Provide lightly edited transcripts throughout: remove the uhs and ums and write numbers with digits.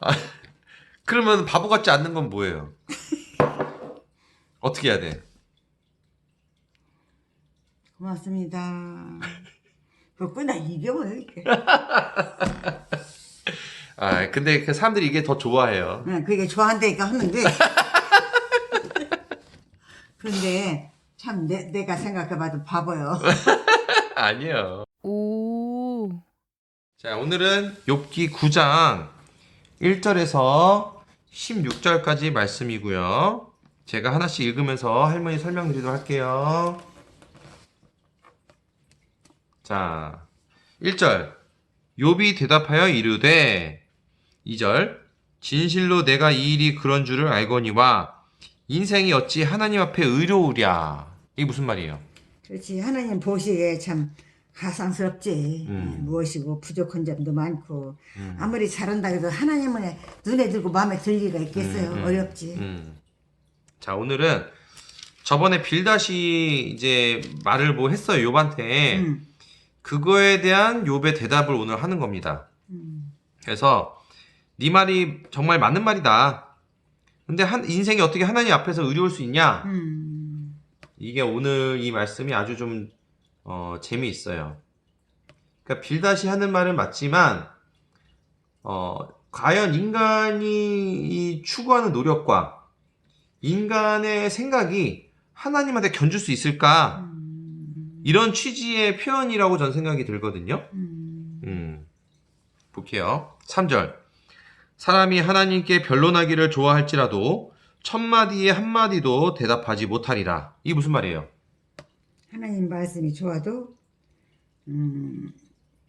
아, 그러면 바보 같지 않는 건 뭐예요? 어떻게 해야 돼? 고맙습니다. 그거나 이게 뭐 이렇게. 아, 근데 그 사람들이 이게 더 좋아해요. 응, 그게 좋아한다니까 하는데. 그런데 참 내가 생각해봐도 바보요. 아니요. 오. 자, 오늘은 욥기 9장 1절에서 16절까지 말씀이고요. 제가 하나씩 읽으면서 할머니 설명드리도록 할게요. 자, 1절. 욥이 대답하여 이르되 2절. 진실로 내가 이 일이 그런 줄을 알거니와 인생이 어찌 하나님 앞에 의로우랴. 이게 무슨 말이에요? 그렇지. 하나님 보시기에 참 가상스럽지. 무엇이고 부족한 점도 많고 아무리 잘한다 해도 하나님은 눈에 들고 마음에 들 리가 있겠어요. 어렵지. 자, 오늘은 저번에 빌닷이 이제 말을 뭐 했어요, 욥한테. 그거에 대한 욥의 대답을 오늘 하는 겁니다. 그래서 네 말이 정말 맞는 말이다. 근데 인생이 어떻게 하나님 앞에서 의로울 수 있냐? 이게 오늘 이 말씀이 아주 좀 재미있어요. 그러니까 빌닷이 하는 말은 맞지만 과연 인간이 이 추구하는 노력과 인간의 생각이 하나님한테 견줄 수 있을까? 이런 취지의 표현이라고 전 생각이 들거든요. 볼게요. 3절. 사람이 하나님께 변론하기를 좋아할지라도 천마디에 한마디도 대답하지 못하리라. 이게 무슨 말이에요? 하나님 말씀이 좋아도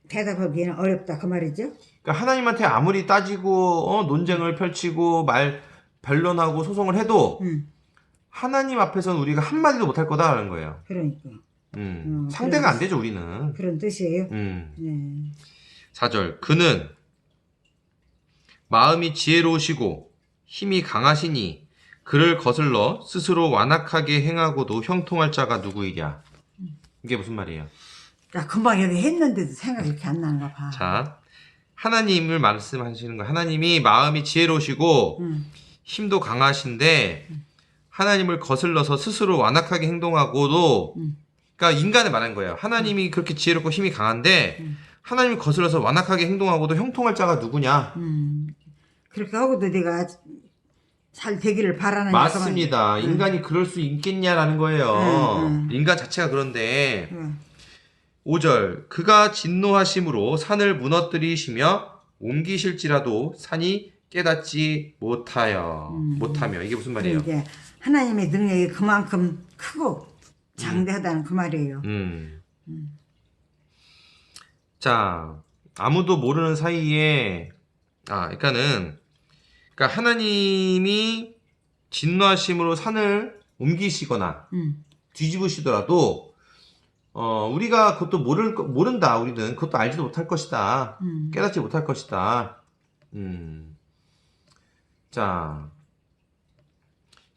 대답하기에는 어렵다 그 말이죠. 그러니까 하나님한테 아무리 따지고 논쟁을 펼치고 변론하고 소송을 해도 하나님 앞에서는 우리가 한마디도 못할 거다라는 거예요. 그러니까. 상대가 안 되죠, 우리는. 그런 뜻이에요. 4절. 그는 마음이 지혜로우시고 힘이 강하시니 그를 거슬러 스스로 완악하게 행하고도 형통할 자가 누구이랴. 이게 무슨 말이에요? 야, 금방 여기 했는데도 생각이 이렇게 안 나는가 봐. 자, 하나님을 말씀하시는 거예요. 하나님이 마음이 지혜로우시고 힘도 강하신데 하나님을 거슬러서 스스로 완악하게 행동하고도 그러니까 인간을 말한 거예요. 하나님이 그렇게 지혜롭고 힘이 강한데 하나님을 거슬러서 완악하게 행동하고도 형통할 자가 누구냐? 그렇게 하고도 내가 잘 되기를 바라는 맞습니다. 인간이 그럴 수 있겠냐라는 거예요. 인간 자체가 그런데 5절. 그가 진노하심으로 산을 무너뜨리시며 옮기실지라도 산이 깨닫지 못하며 이게 무슨 말이에요? 이게 하나님의 능력이 그만큼 크고 장대하다는 그 말이에요. 자, 아무도 모르는 사이에 그러니까 하나님이 진노하심으로 산을 옮기시거나 뒤집으시더라도 우리가 그것도 모른다. 우리는 그것도 알지도 못할 것이다. 깨닫지 못할 것이다. 자,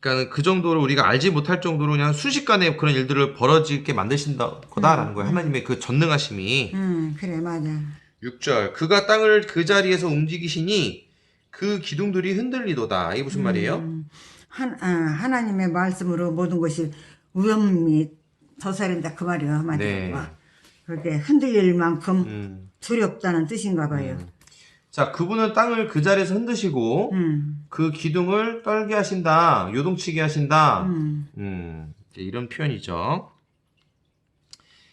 그러니까 그 정도로 우리가 알지 못할 정도로 그냥 순식간에 그런 일들을 벌어지게 만드신다 거다라는 거예요. 하나님의 그 전능하심이. 그래 맞아. 6절. 그가 땅을 그 자리에서 움직이시니 그 기둥들이 흔들리도다. 이게 무슨 말이에요? 하나님의 말씀으로 모든 것이 위험이 도사린다 그 말이에요. 한마디로. 네. 그렇게 흔들릴 만큼 두렵다는 뜻인가 봐요. 자, 그분은 땅을 그 자리에서 흔드시고 그 기둥을 떨게 하신다. 요동치게 하신다. 이런 표현이죠.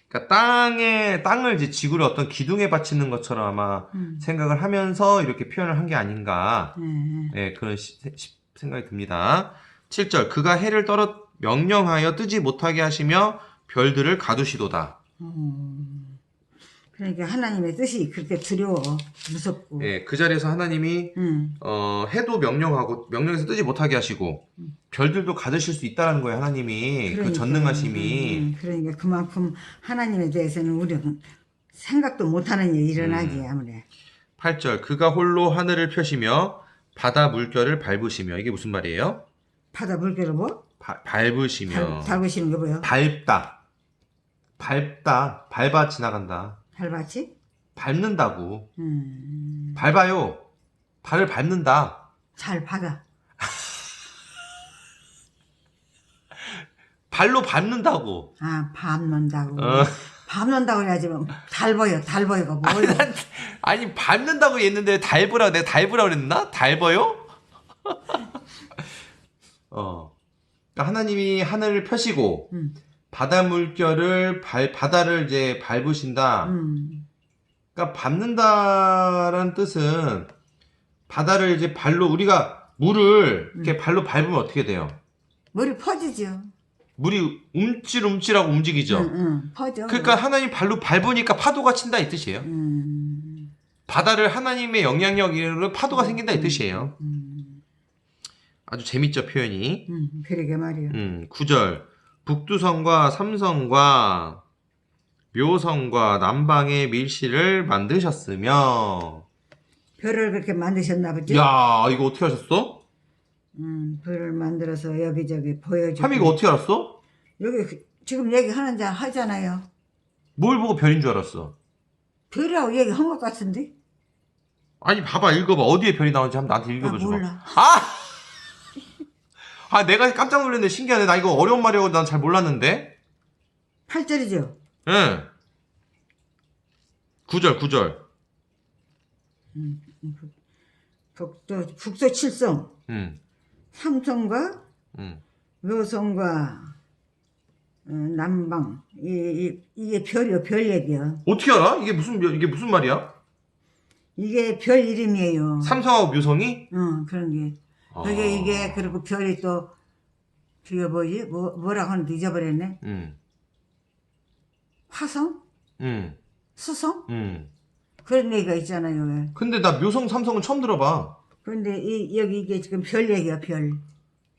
그러니까 땅을 이제 지구를 어떤 기둥에 받치는 것처럼 아마 생각을 하면서 이렇게 표현을 한 게 아닌가. 네, 그런 생각이 듭니다. 7절. 그가 해를 명령하여 뜨지 못하게 하시며 별들을 가두시도다. 그러니까 하나님의 뜻이 그렇게 두려워, 무섭고. 네, 그 자리에서 하나님이 해도 명령해서 뜨지 못하게 하시고 별들도 가두실 수 있다는 거예요. 하나님이 그 전능하심이. 그러니까 그만큼 하나님에 대해서는 우리는 생각도 못하는 일이 일어나지 아무래. 8절. 그가 홀로 하늘을 펴시며 바다 물결을 밟으시며 이게 무슨 말이에요? 바다 물결을 뭐? 밟으시며. 밟으시는 게 뭐예요? 밟아 지나간다. 밟았지? 밟는다고. 밟아요. 발을 밟는다. 잘 받아. 발로 밟는다고. 아, 밟는다고. 어. 밟는다고 해야지. 달보여가 뭐야. 아니 밟는다고 했는데 달보라고 내가 달보라고 그랬나? 달보요? 그러니까 하나님이 하늘을 펴시고 바다 물결을 바다를 이제 밟으신다. 그러니까 밟는다라는 뜻은 바다를 이제 발로 우리가 물을 이렇게 발로 밟으면 어떻게 돼요? 물이 퍼지죠. 물이 움찔움찔하고 움직이죠. 퍼져. 그러니까 하나님 발로 밟으니까 파도가 친다 이 뜻이에요. 바다를 하나님의 영향력으로 파도가 생긴다 이 뜻이에요. 아주 재밌죠 표현이. 그러게 말이야. 9절 북두성과 삼성과 묘성과 남방의 밀실을 만드셨으며. 별을 그렇게 만드셨나 보지? 야 이거 어떻게 하셨어? 별을 만들어서 여기저기 보여주고. 하미가 어떻게 알았어? 여기 지금 얘기하는 자 하잖아요. 뭘 보고 별인 줄 알았어? 별이라고 얘기한 것 같은데? 아니 봐봐 읽어봐 어디에 별이 나오는지 한번 나한테 나 읽어봐 줘봐. 몰라. 내가 깜짝 놀랐네. 신기하네. 나 이거 어려운 말이라고 난 잘 몰랐는데. 8절이죠? 예. 9절. 북서 7성, 삼성과 묘성과 남방. 이게 별이요, 별 얘기야. 어떻게 알아? 이게 무슨 말이야? 이게 별 이름이에요. 삼성하고 묘성이? 그런 게. 이게 그리고 별이 또 그게 뭐지? 뭐라고 하는데 잊어버렸네. 화성? 수성? 그런 얘기가 있잖아요. 왜. 근데 나 묘성 삼성은 처음 들어봐. 그런데 여기 이게 지금 별 얘기야, 별.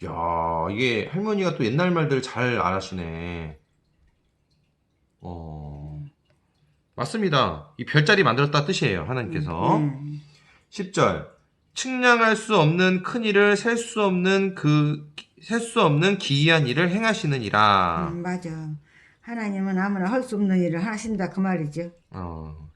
야 이게 할머니가 또 옛날 말들 잘 아시네. 맞습니다. 이 별자리 만들었다 뜻이에요. 하나님께서. 10절 측량할 수 없는 큰 일을 셀 수 없는 기이한 일을 행하시느니라. 맞아. 하나님은 아무나 할 수 없는 일을 하신다 그 말이죠.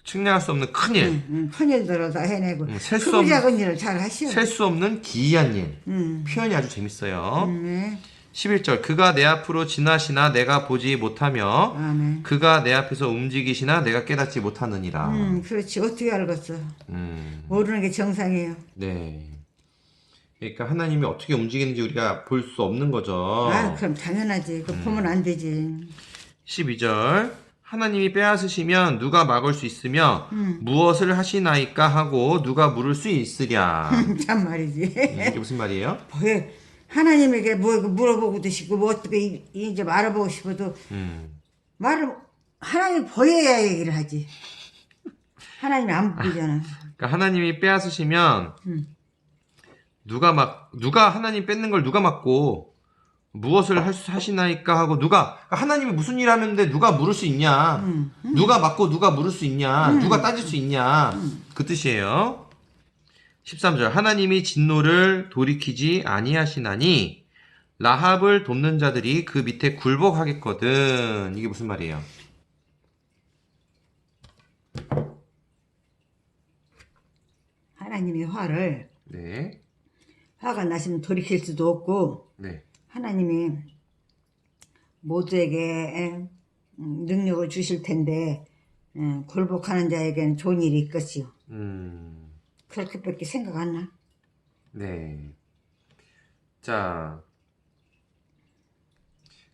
측량할 수 없는 큰 일. 큰 일들을 다 해내고 셀 수 크고 작은 일을 잘 하시오. 셀 수 없는 기이한 일. 표현이 아주 재밌어요. 네. 11절 그가 내 앞으로 지나시나 내가 보지 못하며 아멘. 그가 내 앞에서 움직이시나 내가 깨닫지 못하느니라. 그렇지. 어떻게 알겠어. 모르는 게 정상이에요. 네. 그러니까 하나님이 어떻게 움직이는지 우리가 볼 수 없는 거죠. 그럼 당연하지. 그거 보면 안 되지. 12절 하나님이 빼앗으시면 누가 막을 수 있으며 무엇을 하시나이까 하고 누가 물을 수 있으랴. 참 말이지. 이게 무슨 말이에요? 하나님에게 뭐 물어보고도 싶고 뭐 어떻게 이제 알아보고 싶어도 말을 하나님 보여야 얘기를 하지. 하나님이 안 보이잖아. 그러니까 하나님이 빼앗으시면 누가 하나님 뺏는 걸 누가 막고 무엇을 하시나이까 하고 그러니까 하나님이 무슨 일 하는데 누가 물을 수 있냐? 누가 막고 누가 물을 수 있냐? 누가 따질 수 있냐? 그 뜻이에요. 13절 하나님이 진노를 돌이키지 아니하시나니 라합을 돕는 자들이 그 밑에 굴복하겠거든. 이게 무슨 말이에요? 하나님이 화를 네. 화가 나시면 돌이킬 수도 없고 네. 하나님이 모두에게 능력을 주실 텐데 굴복하는 자에게는 좋은 일이 있겠지요. 그렇게밖에 생각 안 나. 네. 자,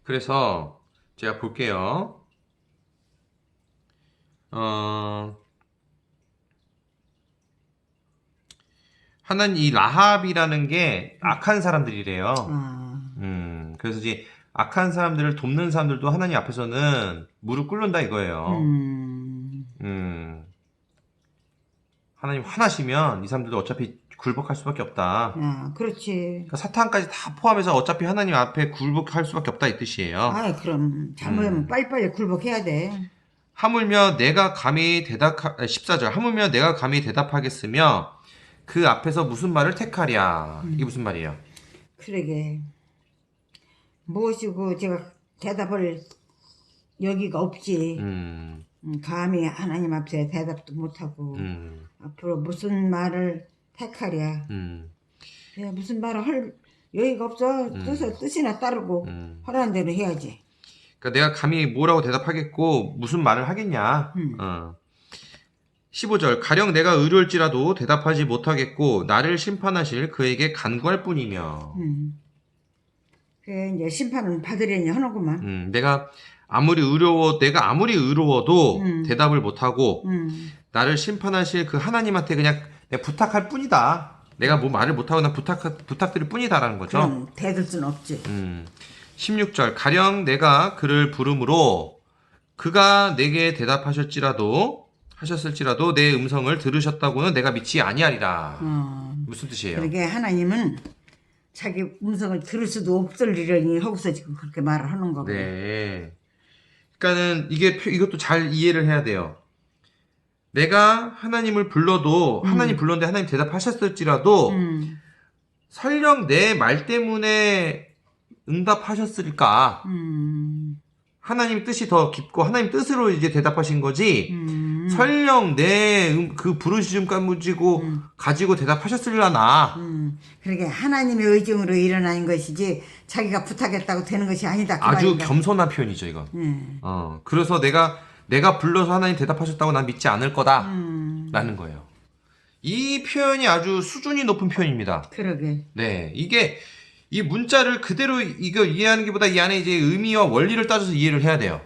그래서 제가 볼게요. 하나님 이 라합이라는 게 악한 사람들이래요. 그래서 이제 악한 사람들을 돕는 사람들도 하나님 앞에서는 무릎 꿇는다 이거예요. 하나님 화나시면 이 사람들도 어차피 굴복할 수밖에 없다. 그렇지. 그러니까 사탄까지 다 포함해서 어차피 하나님 앞에 굴복할 수밖에 없다 이 뜻이에요. 그럼 잘못하면 빨리빨리 굴복해야 돼. 하물며 내가 감히 14절 하물며 내가 감히 대답하겠으며 그 앞에서 무슨 말을 택하랴. 이게 무슨 말이에요? 그러게. 무엇이고 제가 대답을 여기가 없지. 감히 하나님 앞에 대답도 못하고 앞으로 무슨 말을 택하랴. 음. 야, 무슨 말을 할 여유가 없어. 뜻이나 따르고 하라는 대로 해야지. 그러니까 내가 감히 뭐라고 대답하겠고 무슨 말을 하겠냐. 15절 가령 내가 의로울지라도 대답하지 못하겠고 나를 심판하실 그에게 간구할 뿐이며. 그래 이제 심판은 받으려니 하는구만. 내가 아무리 의로워도 대답을 못하고 나를 심판하실 그 하나님한테 그냥 내가 부탁할 뿐이다. 내가 뭐 말을 못하고 난 부탁드릴 뿐이다라는 거죠. 그럼 대들 수는 없지. 16절 가령 내가 그를 부름으로 그가 내게 대답하셨을지라도 내 음성을 들으셨다고는 내가 믿지 아니하리라. 무슨 뜻이에요? 그러게 하나님은 자기 음성을 들을 수도 없을 일이니 하고서 지금 그렇게 말을 하는 거고. 네. 그러니까는 이것도 잘 이해를 해야 돼요. 내가 하나님을 불러도 하나님 불렀는데 하나님 대답하셨을지라도 설령 내 말 때문에 응답하셨을까? 하나님 뜻이 더 깊고 하나님 뜻으로 이제 대답하신 거지. 설령 내 그 부르짖음 까무지고 가지고 대답하셨을라나. 그러게 하나님의 의중으로 일어나는 것이지 자기가 부탁했다고 되는 것이 아니다. 그 아주 말인가? 겸손한 표현이죠, 이거. 그래서 내가 불러서 하나님 대답하셨다고 난 믿지 않을 거다. 라는 거예요. 이 표현이 아주 수준이 높은 표현입니다. 그러게. 네. 이 문자를 그대로 이거 이해하는 것보다 이 안에 이제 의미와 원리를 따져서 이해를 해야 돼요.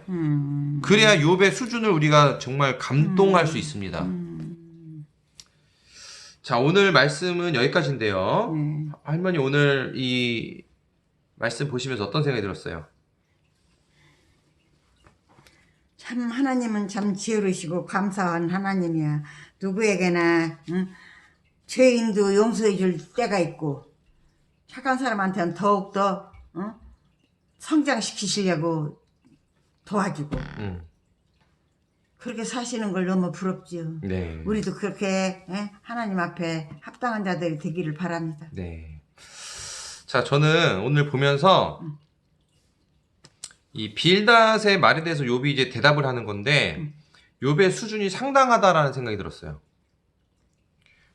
그래야 욥의 수준을 우리가 정말 감동할 수 있습니다. 자, 오늘 말씀은 여기까지인데요. 할머니 오늘 이 말씀 보시면서 어떤 생각이 들었어요? 참 하나님은 참 지혜로우시고 감사한 하나님이야. 누구에게나 죄인도 용서해 줄 때가 있고 착한 사람한테는 더욱더 성장시키시려고 도와주고 그렇게 사시는 걸 너무 부럽지요. 네. 우리도 그렇게 하나님 앞에 합당한 자들이 되기를 바랍니다. 네. 자, 저는 오늘 보면서 이 빌닷의 말에 대해서 욥이 이제 대답을 하는 건데 욥의 수준이 상당하다라는 생각이 들었어요.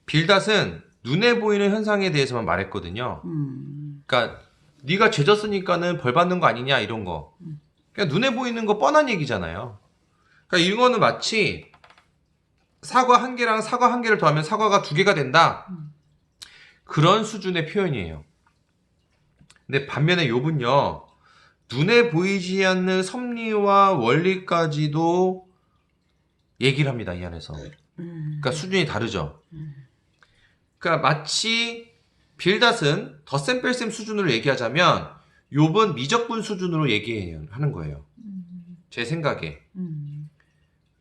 빌닷은 눈에 보이는 현상에 대해서만 말했거든요. 그러니까 네가 죄졌으니까는 벌 받는 거 아니냐 이런 거. 그냥 눈에 보이는 거 뻔한 얘기잖아요. 그러니까 이거는 마치 사과 한 개랑 사과 한 개를 더하면 사과가 두 개가 된다. 그런 수준의 표현이에요. 근데 반면에 욥은요. 눈에 보이지 않는 섭리와 원리까지도 얘기를 합니다. 이 안에서. 그러니까 수준이 다르죠. 그러니까 마치 빌닷은 덧셈 뺄셈 수준으로 얘기하자면 욥은 미적분 수준으로 얘기하는 거예요. 제 생각에.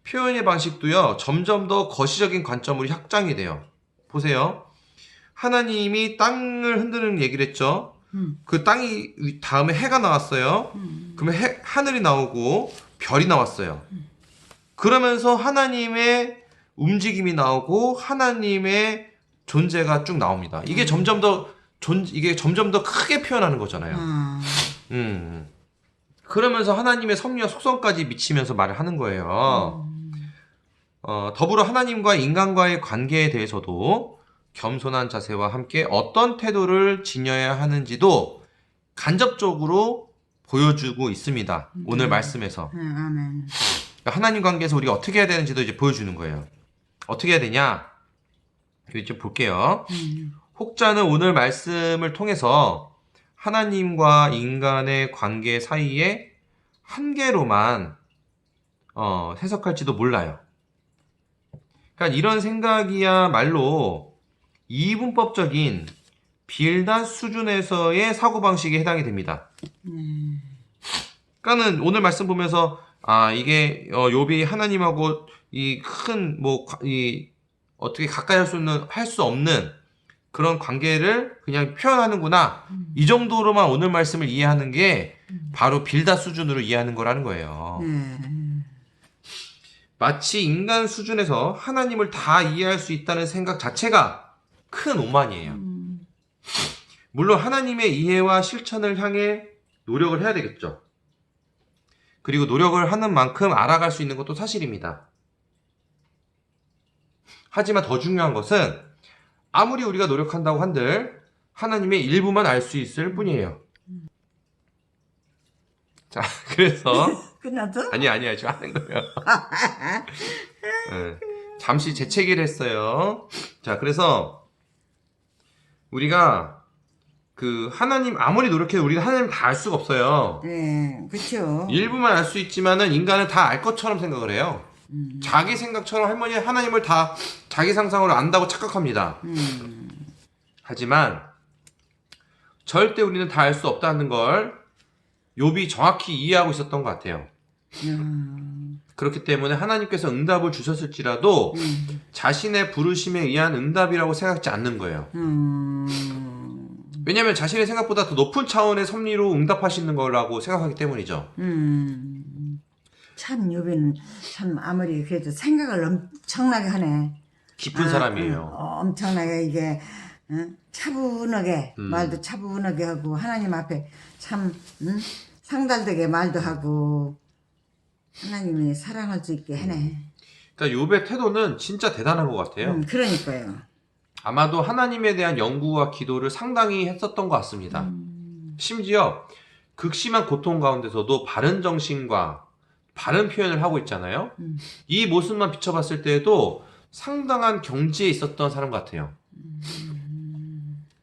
표현의 방식도요. 점점 더 거시적인 관점으로 확장이 돼요. 보세요. 하나님이 땅을 흔드는 얘기를 했죠. 그 땅이 다음에 해가 나왔어요. 그러면 하늘이 나오고 별이 나왔어요. 그러면서 하나님의 움직임이 나오고 하나님의 존재가 쭉 나옵니다. 이게 점점 더 크게 표현하는 거잖아요. 그러면서 하나님의 섭리와 속성까지 미치면서 말을 하는 거예요. 더불어 하나님과 인간과의 관계에 대해서도 겸손한 자세와 함께 어떤 태도를 지녀야 하는지도 간접적으로 보여주고 있습니다. 오늘 말씀에서. 아멘. 그러니까 하나님 관계에서 우리가 어떻게 해야 되는지도 이제 보여주는 거예요. 어떻게 해야 되냐? 이제 볼게요. 혹자는 오늘 말씀을 통해서 하나님과 인간의 관계 사이에 한계로만 해석할지도 몰라요. 그러니까 이런 생각이야말로 이분법적인 빌닷 수준에서의 사고방식에 해당이 됩니다. 그러니까는 오늘 말씀 보면서 이게 욥이 하나님하고 이 큰 어떻게 가까이 할 수 없는 그런 관계를 그냥 표현하는구나. 이 정도로만 오늘 말씀을 이해하는 게 바로 빌닷 수준으로 이해하는 거라는 거예요. 마치 인간 수준에서 하나님을 다 이해할 수 있다는 생각 자체가 큰 오만이에요. 물론 하나님의 이해와 실천을 향해 노력을 해야 되겠죠. 그리고 노력을 하는 만큼 알아갈 수 있는 것도 사실입니다. 하지만 더 중요한 것은 아무리 우리가 노력한다고 한들 하나님의 일부만 알 수 있을 뿐이에요. 자, 그래서 끝났어? 아니야, 지금 하는 거예요. 네, 잠시 재채기를 했어요. 자, 그래서 우리가 그 하나님 아무리 노력해도 우리가 하나님 다 알 수가 없어요. 네, 그렇죠. 일부만 알 수 있지만은 인간은 다 알 것처럼 생각을 해요. 자기 생각처럼 할머니 하나님을 다 자기 상상으로 안다고 착각합니다. 하지만 절대 우리는 다 알 수 없다는 걸 욥이 정확히 이해하고 있었던 것 같아요. 그렇기 때문에 하나님께서 응답을 주셨을지라도 자신의 부르심에 의한 응답이라고 생각하지 않는 거예요. 왜냐하면 자신의 생각보다 더 높은 차원의 섭리로 응답하시는 거라고 생각하기 때문이죠. 참 욥이는 참 아무리 그래도 생각을 엄청나게 하네. 깊은 사람이에요. 엄청나게 이게 차분하게 말도 차분하게 하고 하나님 앞에 참 상달되게 말도 하고 하나님이 사랑할 수 있게 하네. 그러니까 욥의 태도는 진짜 대단한 것 같아요. 그러니까요. 아마도 하나님에 대한 연구와 기도를 상당히 했었던 것 같습니다. 심지어 극심한 고통 가운데서도 바른 정신과 바른 표현을 하고 있잖아요. 이 모습만 비춰봤을 때에도 상당한 경지에 있었던 사람 같아요.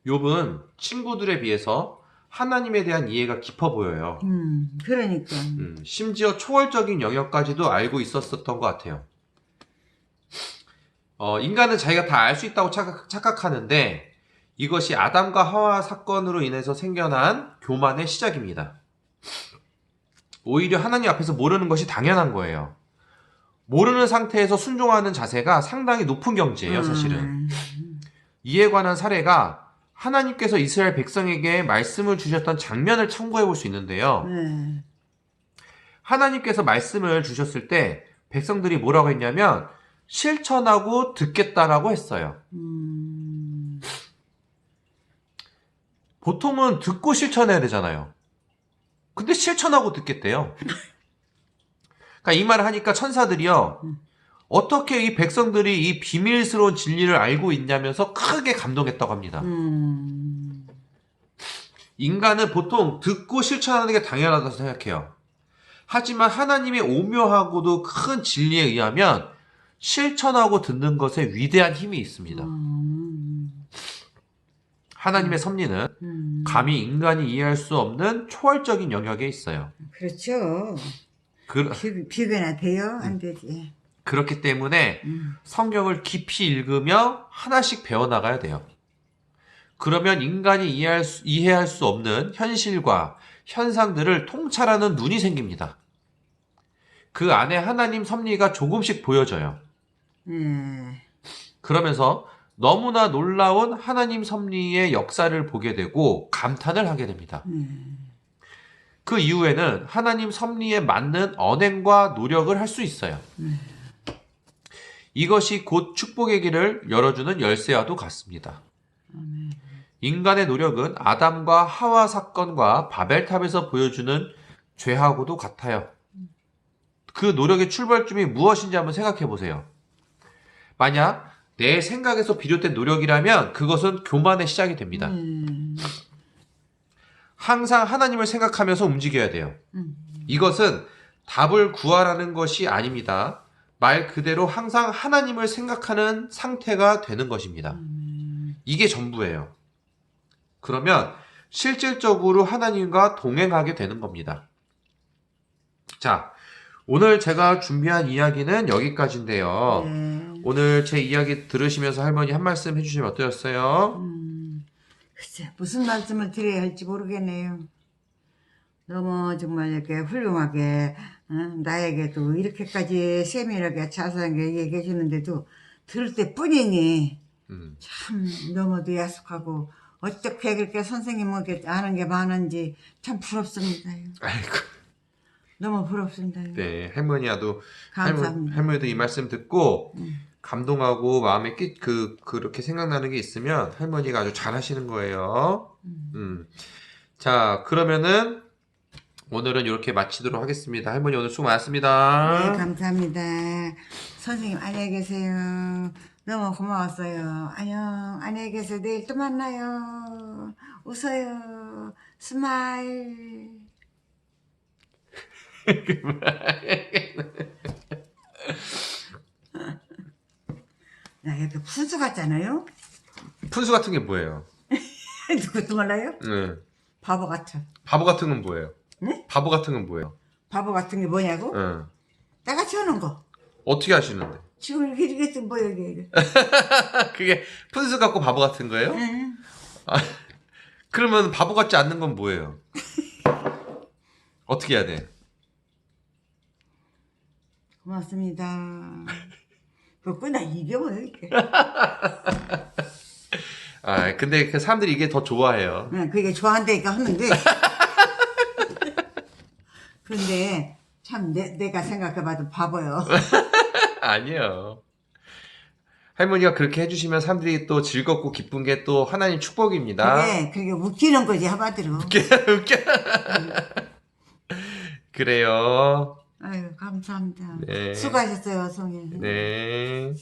욥은 친구들에 비해서 하나님에 대한 이해가 깊어 보여요. 그러니까. 심지어 초월적인 영역까지도 알고 있었던 것 같아요. 인간은 자기가 다 알 수 있다고 착각하는데 이것이 아담과 하와 사건으로 인해서 생겨난 교만의 시작입니다. 오히려 하나님 앞에서 모르는 것이 당연한 거예요. 모르는 상태에서 순종하는 자세가 상당히 높은 경지예요, 사실은. 이에 관한 사례가 하나님께서 이스라엘 백성에게 말씀을 주셨던 장면을 참고해 볼 수 있는데요. 하나님께서 말씀을 주셨을 때 백성들이 뭐라고 했냐면 실천하고 듣겠다라고 했어요. 보통은 듣고 실천해야 되잖아요. 근데 실천하고 듣겠대요. 그러니까 이 말을 하니까 천사들이요. 어떻게 이 백성들이 이 비밀스러운 진리를 알고 있냐면서 크게 감동했다고 합니다. 인간은 보통 듣고 실천하는 게 당연하다고 생각해요. 하지만 하나님의 오묘하고도 큰 진리에 의하면 실천하고 듣는 것에 위대한 힘이 있습니다. 하나님의 섭리는 감히 인간이 이해할 수 없는 초월적인 영역에 있어요. 그렇죠. 비교나 돼요? 안 되지. 그렇기 때문에 성경을 깊이 읽으며 하나씩 배워나가야 돼요. 그러면 인간이 이해할 수 없는 현실과 현상들을 통찰하는 눈이 생깁니다. 그 안에 하나님 섭리가 조금씩 보여져요. 그러면서 너무나 놀라운 하나님 섭리의 역사를 보게 되고 감탄을 하게 됩니다. 그 이후에는 하나님 섭리에 맞는 언행과 노력을 할 수 있어요. 이것이 곧 축복의 길을 열어주는 열쇠와도 같습니다. 인간의 노력은 아담과 하와 사건과 바벨탑에서 보여주는 죄하고도 같아요. 그 노력의 출발점이 무엇인지 한번 생각해 보세요. 만약 내 생각에서 비롯된 노력이라면 그것은 교만의 시작이 됩니다. 항상 하나님을 생각하면서 움직여야 돼요. 이것은 답을 구하라는 것이 아닙니다. 말 그대로 항상 하나님을 생각하는 상태가 되는 것입니다. 이게 전부예요. 그러면 실질적으로 하나님과 동행하게 되는 겁니다. 자, 오늘 제가 준비한 이야기는 여기까지인데요. 오늘 제 이야기 들으시면서 할머니 한 말씀 해주시면 어떠셨어요? 글쎄, 무슨 말씀을 드려야 할지 모르겠네요. 너무 정말 이렇게 훌륭하게 나에게도 이렇게까지 세밀하게 자세하게 얘기해 주는데도 들을 때뿐이니 참 너무도 야속하고 어떻게 그렇게 선생님에게 아는 게 많은지 참 부럽습니다. 아이고. 너무 부럽습니다. 네, 할머니야도 감사합니다. 할머니도 이 말씀 듣고 감동하고 마음에 그렇게 생각나는 게 있으면 할머니가 아주 잘하시는 거예요. 자, 그러면은 오늘은 이렇게 마치도록 하겠습니다. 할머니 오늘 수고 많았습니다. 네, 감사합니다. 선생님 안녕히 계세요. 너무 고마웠어요. 안녕. 안녕히 계세요. 내일 또 만나요. 웃어요. 스마일. 나 이렇게 푼수 같잖아요? 푼수 같은 게 뭐예요? 그것도 몰라요? 네. 바보 같아. 바보 같은 건 뭐예요? 네? 바보 같은 건 뭐예요? 바보 같은 게 뭐냐고? 네. 나같이 하는 거. 어떻게 하시는데? 지금 이렇게 뭐 여기. 그게 푼수 같고 바보 같은 거예요? 응. 아, 그러면 바보 같지 않는 건 뭐예요? 어떻게 해야 돼? 고맙습니다. 그거나 이게 뭐야 이게. 아, 근데 그 사람들이 이게 더 좋아해요. 응, 그게 좋아한다니까 하는데. 근데 참 내가 생각해봐도 바보요. 아니요. 할머니가 그렇게 해주시면 사람들이 또 즐겁고 기쁜 게 또 하나님 축복입니다. 그게 웃기는 거지 한마디로. 웃겨. 그래요. 아유 감사합니다. 네. 수고하셨어요 성인. 네.